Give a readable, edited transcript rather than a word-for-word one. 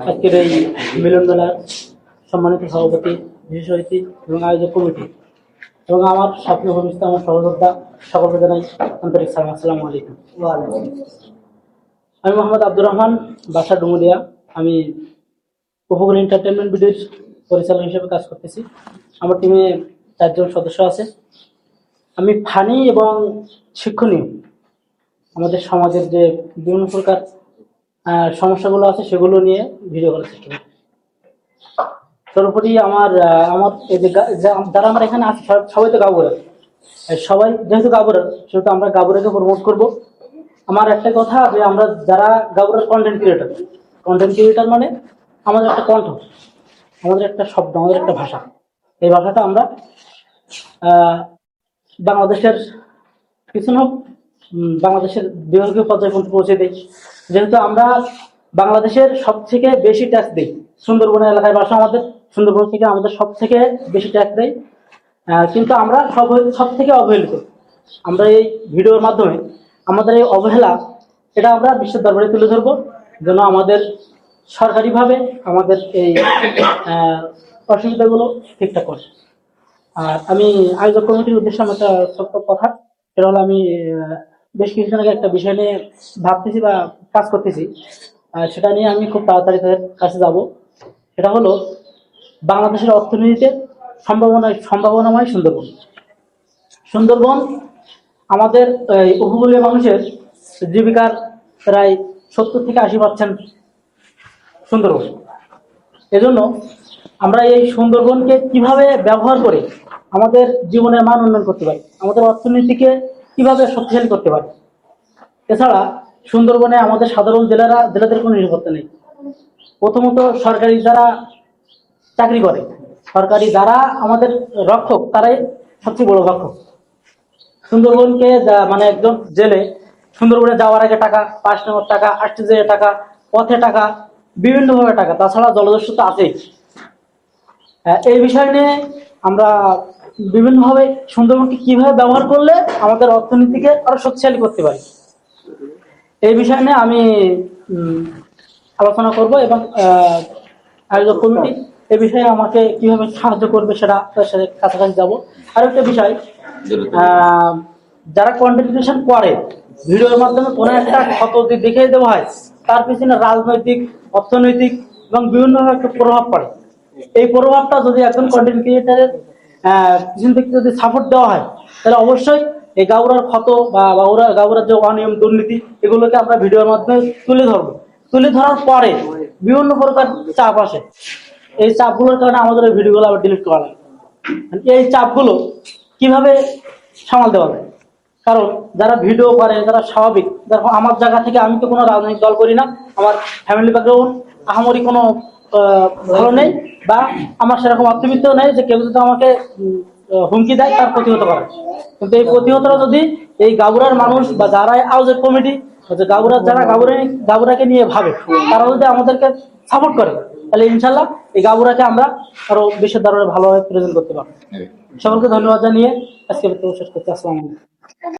আজকের এই মিলন মেলার সম্মানিত সভাপতি, বিশেষ অতিথি এবং আয়োজক কমিটি এবং আমার স্বপ্ন ভবিষ্যৎ আমার সহযোদ্ধা সকলকে জানাই আন্তরিক সালাম। আসসালামু আলাইকুম। আমি মোহাম্মদ আব্দুর রহমান, বাসা ডুমুরিয়া। আমি উপকূল এন্টারটেনমেন্ট ভিডিওর পরিচালক হিসেবে কাজ করতেছি। আমার টিমে 4 জন সদস্য আছে। আমি ফানি এবং শিক্ষণীয় আমাদের সমাজের যে বিভিন্ন প্রকার সমস্যাগুলো আছে সেগুলো নিয়ে ভিডিও করার চেষ্টা করি। সর্বোপরি আমার এই যে যারা আমার এখানে আছে সবাই তো গাবুরা, সবাই যেহেতু গাবুরা সেহেতু আমরা গাবুরাকে প্রমোট করব। আমার একটা কথা যে আমরা যারা গাবুরার কন্টেন্ট ক্রিয়েটার মানে আমাদের একটা কণ্ঠ, আমাদের একটা শব্দ, আমাদের একটা ভাষা। এই ভাষাটা আমরা বাংলাদেশের কিছু হোক বাংলাদেশের বিভাগীয় পর্যায়ে পর্যন্ত পৌঁছে দেই। যেহেতু আমরা বাংলাদেশের সব থেকে বেশি ট্যাক্স দিই, সুন্দরবনের এলাকায় বাসা আমাদের, সুন্দরবন থেকে আমাদের সব থেকে বেশি ট্যাক্স দেয়, কিন্তু আমরা সব থেকে অবহেলিত। আমরা এই ভিডিওর মাধ্যমে আমাদের এই অবহেলা এটা আমরা বিশ্বের দরবারে তুলে ধরবো, যেন আমাদের সরকারিভাবে আমাদের এই অসুবিধাগুলো ঠিকঠাক করে। আর আমি আয়োজক কমিটির উদ্দেশ্যে আমার একটা ছোট্ট কথা, সেটা হলো আমি বেশ কিছুদিন আগে একটা বিষয় নিয়ে ভাবতেছি বা কাজ করতেছি, সেটা নিয়ে আমি খুব তাড়াতাড়ি তাদের কাছে যাব। সেটা হলো বাংলাদেশের অর্থনীতিতে সম্ভাবনাময় সুন্দরবন আমাদের উপকূলীয় মানুষের জীবিকার প্রায় 70 থেকে 80% সুন্দরবন। এজন্য আমরা এই সুন্দরবনকে কিভাবে ব্যবহার করে আমাদের জীবনের মান উন্নয়ন করতে পারি, আমাদের অর্থনীতিকে কিভাবে শক্তিশালী করতে পারি। এছাড়া সুন্দরবনে আমাদের সাধারণ জেলাদের কোনো নিরাপত্তা নেই। প্রথমত সরকারি যারা চাকরি করে, সরকারি যারা আমাদের রক্ষক, তারাই সবচেয়ে বড় রক্ষক। সুন্দরবনকে মানে একজন জেলে সুন্দরবনে যাওয়ার আগে টাকা, পাস নেওয়ার টাকা, আসতে যেয়ে টাকা, পথে টাকা, বিভিন্নভাবে টাকা, তাছাড়া জলদস্যু তো আছেই। এই বিষয় নিয়ে আমরা বিভিন্নভাবে সুন্দরবনকে কিভাবে ব্যবহার করলে আমাদের অর্থনীতিকে আরো শক্তিশালী করতে পারি, এই বিষয় নিয়ে আমি আলোচনা করব এবং আয়োজক কমিটি এই বিষয়ে আমাকে কিভাবে সাহায্য করবে সেটা তার সাথে কাছাকাছি যাবো। আর একটা বিষয়, যারা কন্টেন্ট ক্রিয়েশন করে ভিডিওর মাধ্যমে কোনো একটা ক্ষত দেখিয়ে দেওয়া হয়, তার পিছনে রাজনৈতিক, অর্থনৈতিক এবং বিভিন্নভাবে একটা প্রভাব পড়ে। এই প্রভাবটা যদি একজন কন্টেন্ট ক্রিয়েটারের পিছন থেকে যদি সাপোর্ট দেওয়া হয়, তাহলে অবশ্যই এই গাউরার ক্ষত বা গাউরার যে অনিয়ম, দুর্নীতি, এগুলোকে আমরা ভিডিওর মাধ্যমে তুলে ধরবো। তুলে ধরার পরে বিভিন্ন প্রকার চাপ আসে, এই চাপগুলোর কারণে আমাদের ওই ভিডিওগুলো আবার ডিলিট করা লাগে। এই চাপগুলো কিভাবে সামাল দেওয়া যায়? কারণ যারা ভিডিও করে, যারা স্বাভাবিক, দেখো আমার জায়গা থেকে আমি তো কোনো রাজনৈতিক দল করি না, আমার ফ্যামিলি ব্যাকগ্রাউন্ড আহামরি কোনো ভালো নেই, বা আমার সেরকম অর্থবিত্তও নেই যে কেউ যদি আমাকে হুমকি দেয় তার প্রতিহত করে। কিন্তু এই প্রতিহতটা যদি এই গাবুরার মানুষ বা যারা আয়োজক কমিটি, যারা গাবুরাকে নিয়ে ভাবে, তারা যদি আমাদেরকে সাপোর্ট করে, তাহলে ইনশাল্লাহ এই গাবুরাকে আমরা আরো বিশ্বের দরবারে ভালোভাবে প্রেজেন্ট করতে পারবো। সকলকে ধন্যবাদ জানিয়ে আজকে শেষ করতে। আসসালামু আলাইকুম।